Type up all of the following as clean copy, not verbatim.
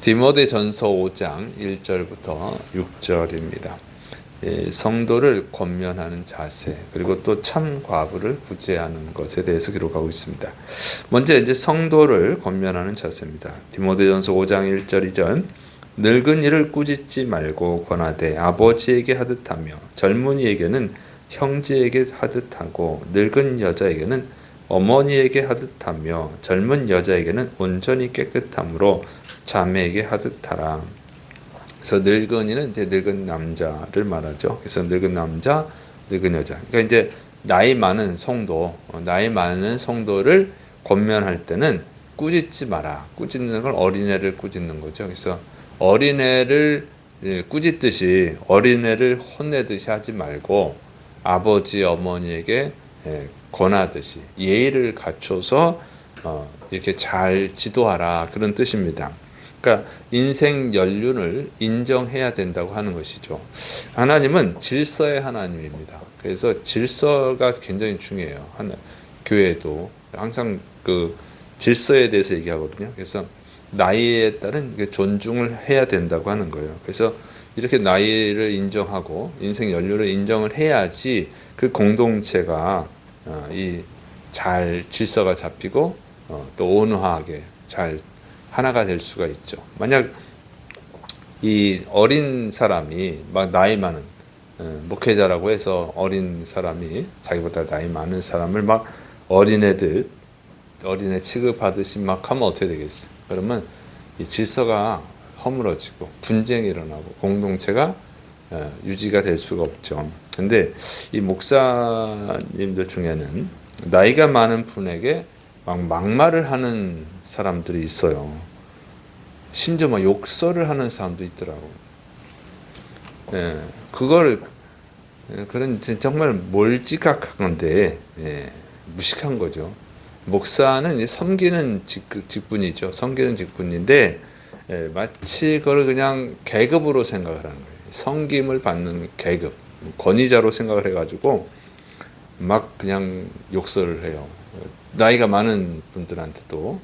디모데전서 5장 1절부터 6절입니다. 성도를 권면하는 자세, 그리고 또 참 과부를 구제하는 것에 대해서 기록하고 있습니다. 먼저 이제 성도를 권면하는 자세입니다. 디모데전서 5장 1절 2절 늙은 이를 꾸짖지 말고 권하되 아버지에게 하듯하며 젊은이에게는 형제에게 하듯하고 늙은 여자에게는 어머니에게 하듯하며 젊은 여자에게는 온전히 깨끗함으로 자매에게 하듯하라. 그래서 늙은이는 이제 늙은 남자를 말하죠. 그래서 늙은 남자, 늙은 여자. 그러니까 이제 나이 많은 성도를 권면할 때는 꾸짖지 마라. 꾸짖는 건 어린애를 꾸짖는 거죠. 그래서 어린애를 꾸짖듯이 어린애를 혼내듯이 하지 말고 아버지, 어머니에게 권하듯이 예의를 갖춰서 이렇게 잘 지도하라, 그런 뜻입니다. 그러니까 인생 연륜을 인정해야 된다고 하는 것이죠. 하나님은 질서의 하나님입니다. 그래서 질서가 굉장히 중요해요. 교회도 항상 그 질서에 대해서 얘기하거든요. 그래서 나이에 따른 존중을 해야 된다고 하는 거예요. 그래서 이렇게 나이를 인정하고 인생 연륜을 인정을 해야지 그 공동체가 잘 질서가 잡히고 또 온화하게 잘 하나가 될 수가 있죠. 만약 이 어린 사람이 막 나이 많은 목회자라고 해서 어린 사람이 자기보다 나이 많은 사람을 막 어린애 취급하듯이 막 하면 어떻게 되겠어요? 그러면 이 질서가 허물어지고 분쟁이 일어나고 공동체가 유지가 될 수가 없죠. 근데 이 목사님들 중에는 나이가 많은 분에게 막 막말을 하는 사람들이 있어요. 심지어 막 욕설을 하는 사람도 있더라고. 그거를 그런 정말 몰지각한 건데 무식한 거죠. 목사는 섬기는 직분이죠. 섬기는 직분인데 마치 그걸 그냥 계급으로 생각을 하는 거예요. 섬김을 받는 계급, 권위자로 생각을 해가지고 막 그냥 욕설을 해요. 나이가 많은 분들한테도.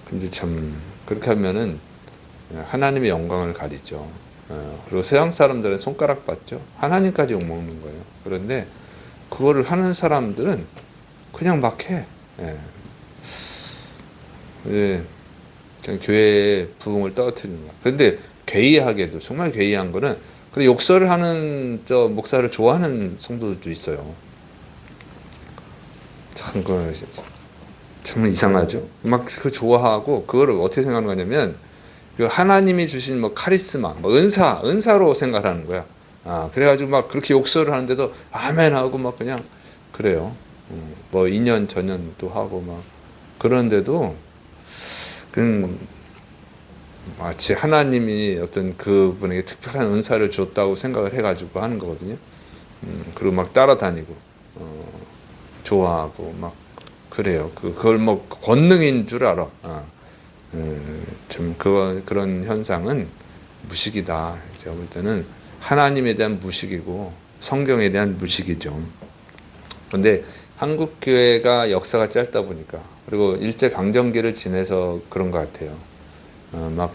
근데 참 그렇게 하면은 하나님의 영광을 가리죠. 그리고 세상 사람들은 손가락 받죠. 하나님까지 욕먹는 거예요. 그런데 그거를 하는 사람들은 그냥 막 해. 그냥 교회의 부흥을 떨어뜨리는 거야. 그런데 괴이하게도, 정말 괴이한 거는 그래 욕설을 하는 저 목사를 좋아하는 성도들도 있어요. 정말 이상하죠. 막 그 좋아하고 그거를 어떻게 생각하는 거냐면 그 하나님이 주신 뭐 카리스마, 뭐 은사로 생각하는 거야. 그래가지고 막 그렇게 욕설을 하는데도 아멘 하고 막 그냥 그래요. 뭐 2년 전년도 하고 막 그런데도 그 마치 하나님이 어떤 그분에게 특별한 은사를 줬다고 생각을 해가지고 하는 거거든요. 그리고 막 따라다니고 좋아하고 막 그래요. 그걸 뭐 권능인 줄 알아. 참 그런 현상은 무식이다. 제가 볼 때는 하나님에 대한 무식이고 성경에 대한 무식이죠. 그런데 한국 교회가 역사가 짧다 보니까 그리고 일제 강점기를 지내서 그런 것 같아요. 막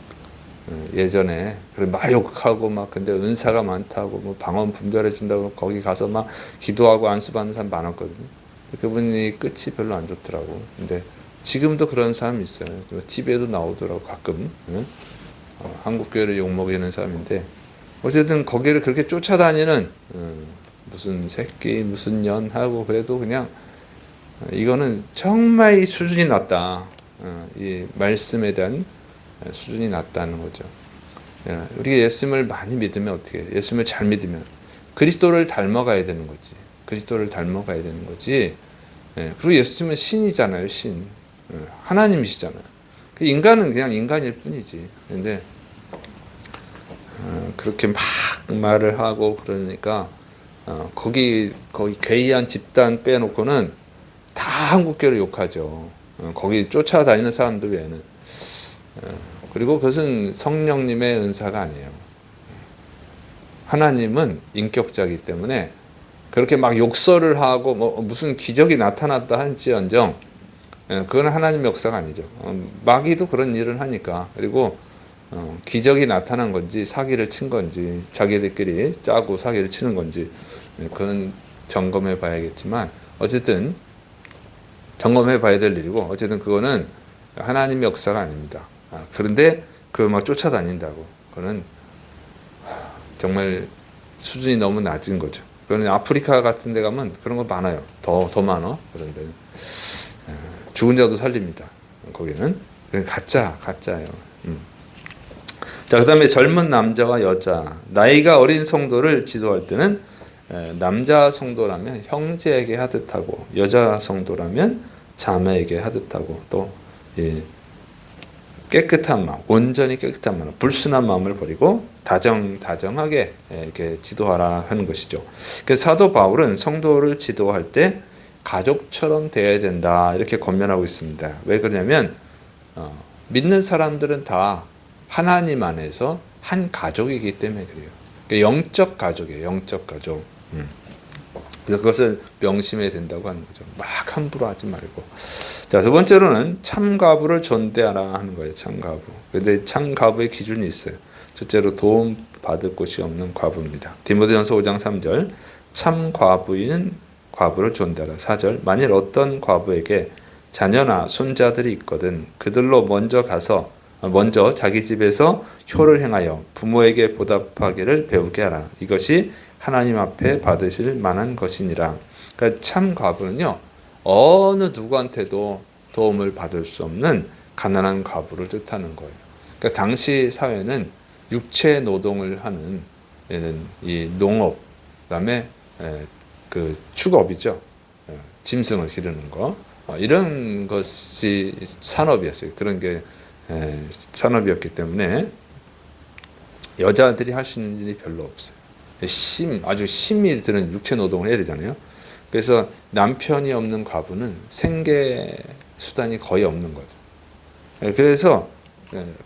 예전에 막 욕하고 막 근데 은사가 많다고 뭐 방언 분별해 준다고 거기 가서 막 기도하고 안수 받는 사람 많았거든요. 그분이 끝이 별로 안 좋더라고. 근데 지금도 그런 사람이 있어요. TV에도 나오더라고 가끔. 한국 교회를 욕 먹이는 사람인데 어쨌든 거기를 그렇게 쫓아다니는 무슨 새끼 무슨 년 하고 그래도 그냥 이거는 정말 수준이 낮다. 이 말씀에 대한 수준이 낮다는 거죠. 우리가 예수님을 많이 믿으면 어떻게 해요? 예수님을 잘 믿으면 그리스도를 닮아가야 되는 거지. 그리스도를 닮아가야 되는 거지. 그리고 예수님은 신이잖아요. 신. 하나님이시잖아요. 인간은 그냥 인간일 뿐이지. 근데 그렇게 막 말을 하고 그러니까 거기 괴이한 집단 빼놓고는 다 한국교를 욕하죠. 거기 쫓아다니는 사람들 외에는. 그리고 그것은 성령님의 은사가 아니에요. 하나님은 인격자이기 때문에 그렇게 막 욕설을 하고 뭐 무슨 기적이 나타났다 할지언정 그건 하나님 역사가 아니죠. 마귀도 그런 일을 하니까. 그리고 기적이 나타난 건지 사기를 친 건지 자기들끼리 짜고 사기를 치는 건지 그건 점검해 봐야겠지만 어쨌든 점검해 봐야 될 일이고 어쨌든 그거는 하나님의 역사가 아닙니다. 그런데 그걸 막 쫓아다닌다고 그거는 정말 수준이 너무 낮은 거죠. 그거는 아프리카 같은 데 가면 그런 거 많아요. 더 많아. 그런 데는 죽은 자도 살립니다. 거기는 가짜예요. 자, 그다음에 젊은 남자와 여자, 나이가 어린 성도를 지도할 때는 남자 성도라면 형제에게 하듯하고 여자 성도라면 자매에게 하듯하고 또 깨끗한 마음, 온전히 깨끗한 마음, 불순한 마음을 버리고 다정하게 이렇게 지도하라 하는 것이죠. 그래서 사도 바울은 성도를 지도할 때 가족처럼 대해야 된다 이렇게 권면하고 있습니다. 왜 그러냐면 믿는 사람들은 다 하나님 안에서 한 가족이기 때문에 그래요. 그러니까 영적 가족이에요. 영적 가족. 그래서 그것을 명심해야 된다고 하는 거죠. 막 함부로 하지 말고. 자, 두 번째로는 참가부를 존대하라 하는 거예요. 참가부. 근데 참가부의 기준이 있어요. 첫째로 도움 받을 곳이 없는 과부입니다. 디모데전서 5장 3절 참과부인 과부를 존대하라. 4절 만일 어떤 과부에게 자녀나 손자들이 있거든 그들로 먼저 자기 집에서 효를 행하여 부모에게 보답하기를 배우게 하라. 이것이 하나님 앞에 받으실 만한 것이니라. 그러니까 참 과부는요 어느 누구한테도 도움을 받을 수 없는 가난한 과부를 뜻하는 거예요. 그러니까 당시 사회는 육체 노동을 하는 이 농업, 그다음에 그 축업이죠. 짐승을 기르는 거 이런 것이 산업이었어요. 그런 게 산업이었기 때문에 여자들이 할 수 있는 일이 별로 없어요. 아주 심이 드는 육체 노동을 해야 되잖아요. 그래서 남편이 없는 과부는 생계 수단이 거의 없는 거죠. 그래서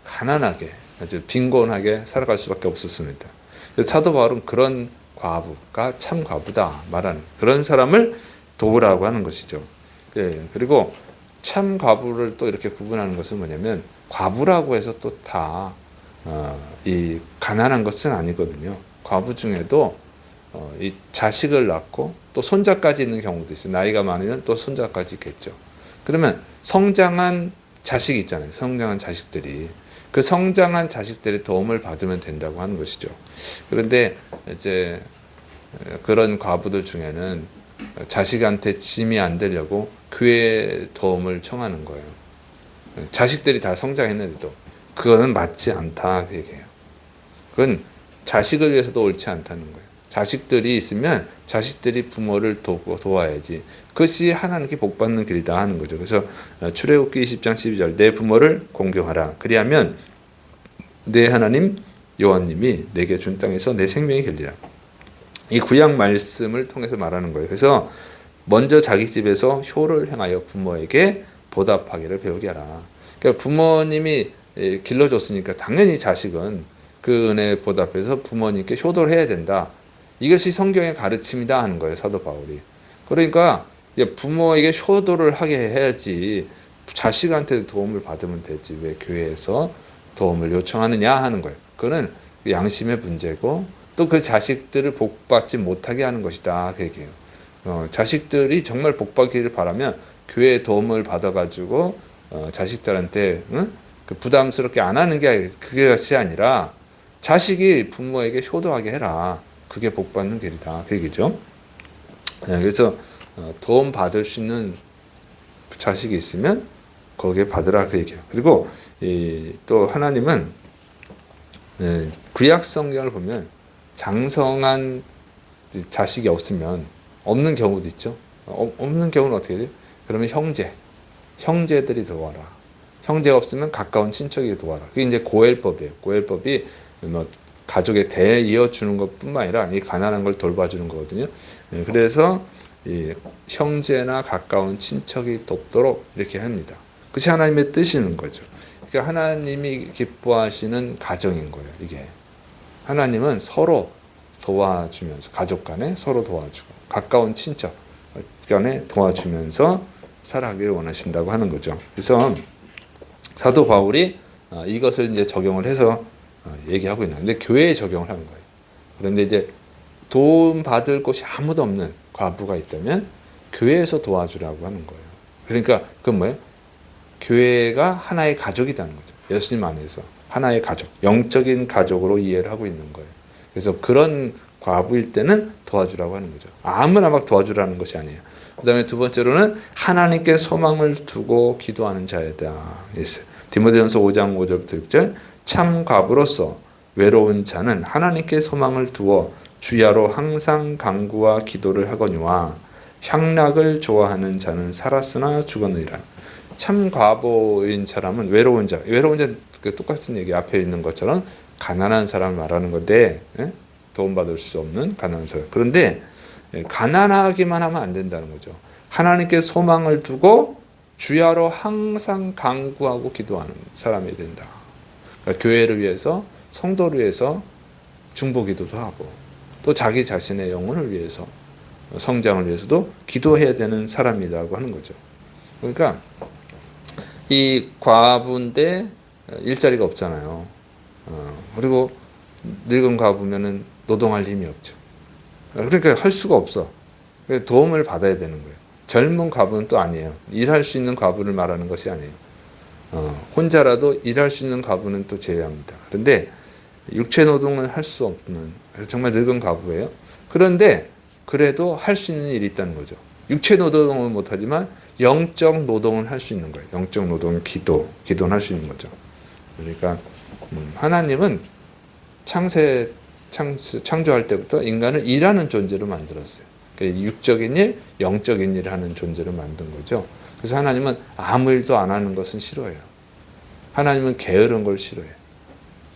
가난하게 아주 빈곤하게 살아갈 수밖에 없었습니다. 그래서 사도 바울은 그런 과부가 참 과부다 말하는 그런 사람을 도우라고 하는 것이죠. 그리고 참 과부를 또 이렇게 구분하는 것은 뭐냐면 과부라고 해서 또 다 이 가난한 것은 아니거든요. 과부 중에도 이 자식을 낳고 또 손자까지 있는 경우도 있어요. 나이가 많으면 또 손자까지 있겠죠. 그러면 성장한 자식이 있잖아요. 성장한 자식들이 그 성장한 자식들의 도움을 받으면 된다고 하는 것이죠. 그런데 이제 그런 과부들 중에는 자식한테 짐이 안 되려고 교회의 도움을 청하는 거예요. 자식들이 다 성장했는데도 그거는 맞지 않다 그 얘기예요. 그건 자식을 위해서도 옳지 않다는 거예요. 자식들이 있으면 자식들이 부모를 도와야지. 그것이 하나님께 복받는 길이다 하는 거죠. 그래서 출애굽기 20장 12절 내 부모를 공경하라. 그리하면 내 하나님 여호와님이 내게 준 땅에서 내 생명이 길리라. 이 구약 말씀을 통해서 말하는 거예요. 그래서 먼저 자기 집에서 효를 행하여 부모에게 보답하기를 배우게 하라. 그러니까 부모님이 길러줬으니까 당연히 자식은 그 은혜에 보답해서 부모님께 효도를 해야 된다. 이것이 성경의 가르침이다 하는 거예요. 사도 바울이. 그러니까 부모에게 효도를 하게 해야지 자식한테 도움을 받으면 되지. 왜 교회에서 도움을 요청하느냐 하는 거예요. 그거는 양심의 문제고 또 그 자식들을 복받지 못하게 하는 것이다. 그 얘기예요. 자식들이 정말 복받기를 바라면 교회의 도움을 받아가지고 자식들한테 그 부담스럽게 안 하는 게 그것이 아니라 자식이 부모에게 효도하게 해라. 그게 복받는 길이다. 그 얘기죠. 그래서 도움 받을 수 있는 자식이 있으면 거기에 받으라. 그 얘기예요. 그리고 또 하나님은 구약 성경을 보면 장성한 자식이 없으면 없는 경우도 있죠. 없는 경우는 어떻게 돼요? 그러면 형제들이 도와라. 형제가 없으면 가까운 친척이 도와라. 그게 이제 고엘법이에요. 고엘법이 뭐 가족에 대해 이어주는 것뿐만 아니라 이 가난한 걸 돌봐주는 거거든요. 그래서 이 형제나 가까운 친척이 돕도록 이렇게 합니다. 그것이 하나님의 뜻이는 거죠. 그러니까 하나님이 기뻐하시는 가정인 거예요. 이게 하나님은 서로 도와주면서 가족 간에 서로 도와주고 가까운 친척 간에 도와주면서 살아가기를 원하신다고 하는 거죠. 그래서 사도 바울이 이것을 이제 적용을 해서 얘기하고 있는. 근데 교회에 적용을 하는 거예요. 그런데 이제 도움 받을 곳이 아무도 없는 과부가 있다면 교회에서 도와주라고 하는 거예요. 그러니까 그건 뭐예요? 교회가 하나의 가족이라는 거죠. 예수님 안에서 하나의 가족, 영적인 가족으로 이해를 하고 있는 거예요. 그래서 그런 과부일 때는 도와주라고 하는 거죠. 아무나 막 도와주라는 것이 아니에요. 그 다음에 두 번째로는 하나님께 소망을 두고 기도하는 자이다. 디모데전서 5장 5절부터 6절 참 과부로서 외로운 자는 하나님께 소망을 두어 주야로 항상 간구와 기도를 하거니와 향락을 좋아하는 자는 살았으나 죽었느니라. 참 과부인 사람은 외로운 자, 똑같은 얘기 앞에 있는 것처럼 가난한 사람을 말하는 건데 도움받을 수 없는 가난한 사람. 그런데 가난하기만 하면 안 된다는 거죠. 하나님께 소망을 두고 주야로 항상 간구하고 기도하는 사람이 된다. 그러니까 교회를 위해서, 성도를 위해서 중보기도도 하고 또 자기 자신의 영혼을 위해서, 성장을 위해서도 기도해야 되는 사람이라고 하는 거죠. 그러니까 이 과부인데 일자리가 없잖아요. 그리고 늙은 과부면은 노동할 힘이 없죠. 그러니까 할 수가 없어. 도움을 받아야 되는 거예요. 젊은 과부는 또 아니에요. 일할 수 있는 과부를 말하는 것이 아니에요. 혼자라도 일할 수 있는 과부는 또 제외합니다. 그런데 육체 노동을 할 수 없는 정말 늙은 과부예요. 그런데 그래도 할 수 있는 일이 있다는 거죠. 육체 노동은 못하지만 영적 노동은 할 수 있는 거예요. 영적 노동은 기도는 할 수 있는 거죠. 그러니까 하나님은 창조할 때부터 인간을 일하는 존재로 만들었어요. 그러니까 육적인 일, 영적인 일을 하는 존재로 만든 거죠. 그래서 하나님은 아무 일도 안 하는 것은 싫어해요. 하나님은 게으른 걸 싫어해요.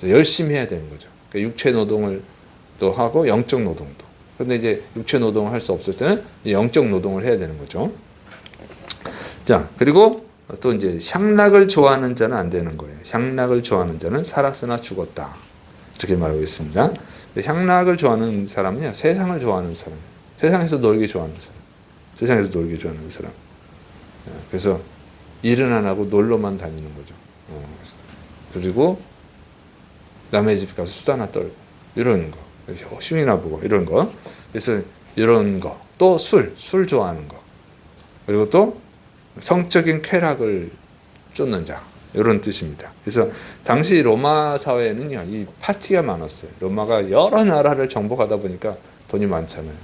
열심히 해야 되는 거죠. 그러니까 육체 노동을 또 하고 영적 노동도. 그런데 이제 육체 노동을 할 수 없을 때는 영적 노동을 해야 되는 거죠. 자, 그리고 또 이제 향락을 좋아하는 자는 안 되는 거예요. 향락을 좋아하는 자는 살았으나 죽었다. 이렇게 말하고 있습니다. 향락을 좋아하는 사람은요, 세상을 좋아하는 사람. 세상에서 놀기 좋아하는 사람. 세상에서 놀기 좋아하는 사람. 그래서 일은 안 하고 놀러만 다니는 거죠. 그리고 남의 집 가서 수다나 떨고 이런 거. 흉이나 보고 이런 거. 그래서 이런 거. 또 술 좋아하는 거. 그리고 또 성적인 쾌락을 쫓는 자. 이런 뜻입니다. 그래서 당시 로마 사회에는요, 이 파티가 많았어요. 로마가 여러 나라를 정복하다 보니까 돈이 많잖아요.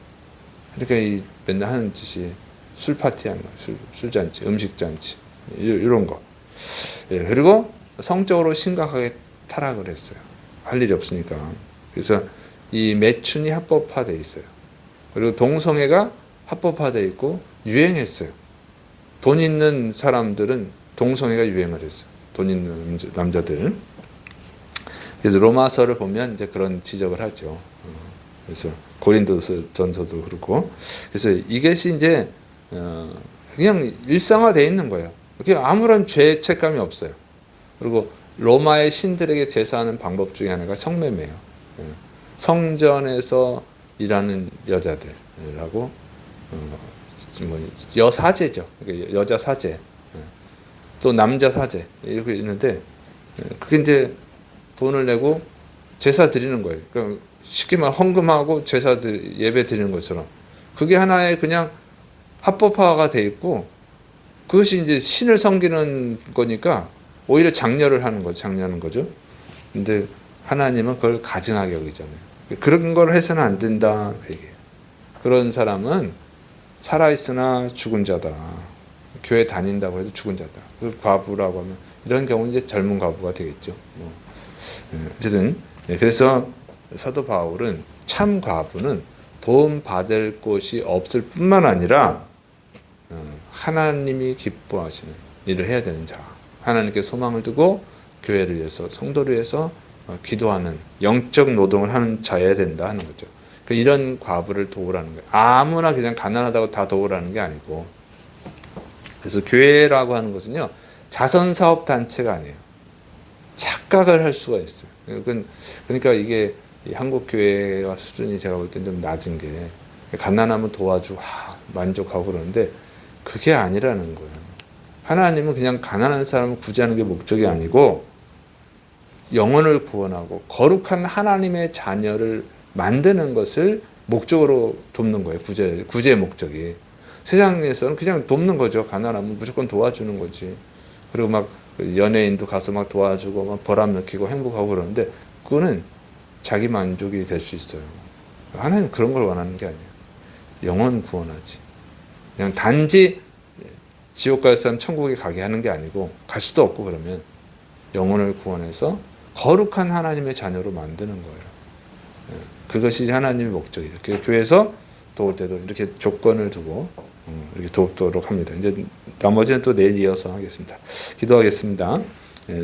그러니까 이 맨날 하는 짓이 술 파티하는 거, 술잔치, 음식잔치 이런 거. 예, 그리고 성적으로 심각하게 타락을 했어요. 할 일이 없으니까. 그래서 이 매춘이 합법화돼 있어요. 그리고 동성애가 합법화돼 있고 유행했어요. 돈 있는 사람들은 동성애가 유행을 했어요. 돈 있는 남자들. 그래서 로마서를 보면 이제 그런 지적을 하죠. 그래서 고린도전서도 그렇고. 그래서 이것이 이제 그냥 일상화되어 있는 거예요. 그냥 아무런 죄책감이 없어요. 그리고 로마의 신들에게 제사하는 방법 중에 하나가 성매매예요. 성전에서 일하는 여자들하고 여사제죠. 여자 사제. 또 남자 사제 이렇게 있는데 그게 이제 돈을 내고 제사 드리는 거예요. 그러니까 쉽게 말 헌금하고 제사 예배 드리는 것처럼 그게 하나의 그냥 합법화가 돼 있고 그것이 이제 신을 섬기는 거니까 오히려 장려하는 거죠. 근데 하나님은 그걸 가증하게 여기잖아요. 그런 걸 해서는 안 된다. 그런 사람은 살아있으나 죽은 자다. 교회 다닌다고 해도 죽은 자다. 그 과부라고 하면 이런 경우는 이제 젊은 과부가 되겠죠. 어쨌든 그래서 사도 바울은 참 과부는 도움 받을 곳이 없을 뿐만 아니라 하나님이 기뻐하시는 일을 해야 되는 자. 하나님께 소망을 두고 교회를 위해서 성도를 위해서 기도하는 영적 노동을 하는 자여야 된다 하는 거죠. 그러니까 이런 과부를 도우라는 거예요. 아무나 그냥 가난하다고 다 도우라는 게 아니고. 그래서 교회라고 하는 것은요, 자선사업 단체가 아니에요. 착각을 할 수가 있어요. 그러니까 이게 한국 교회와 수준이 제가 볼 땐 좀 낮은 게 가난하면 도와주고 만족하고 그러는데 그게 아니라는 거예요. 하나님은 그냥 가난한 사람을 구제하는 게 목적이 아니고 영혼을 구원하고 거룩한 하나님의 자녀를 만드는 것을 목적으로 돕는 거예요. 구제의 목적이. 세상에서는 그냥 돕는 거죠. 가난하면 무조건 도와주는 거지. 그리고 막 연예인도 가서 막 도와주고 막 보람 느끼고 행복하고 그러는데 그거는 자기 만족이 될 수 있어요. 하나님 그런 걸 원하는 게 아니에요. 영혼 구원하지. 그냥 단지 지옥 갈 사람 천국에 가게 하는 게 아니고 갈 수도 없고 그러면 영혼을 구원해서 거룩한 하나님의 자녀로 만드는 거예요. 그것이 하나님의 목적이에요. 교회에서 도울 때도 이렇게 조건을 두고 이렇게 돕도록 합니다. 이제 나머지는 또 내일 이어서 하겠습니다. 기도하겠습니다.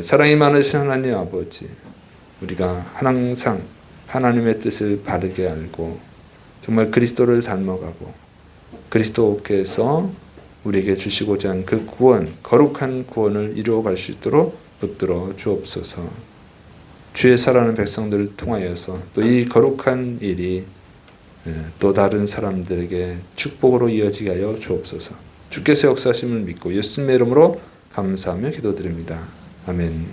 사랑이 많으신 하나님 아버지, 우리가 항상 하나님의 뜻을 바르게 알고 정말 그리스도를 닮아가고 그리스도께서 우리에게 주시고자 한 그 구원, 거룩한 구원을 이루어갈 수 있도록 붙들어 주옵소서. 주의 사랑하는 백성들을 통하여서 또 이 거룩한 일이 또 다른 사람들에게 축복으로 이어지게 하여 주옵소서. 주께서 역사하심을 믿고 예수님의 이름으로 감사하며 기도드립니다. 아멘.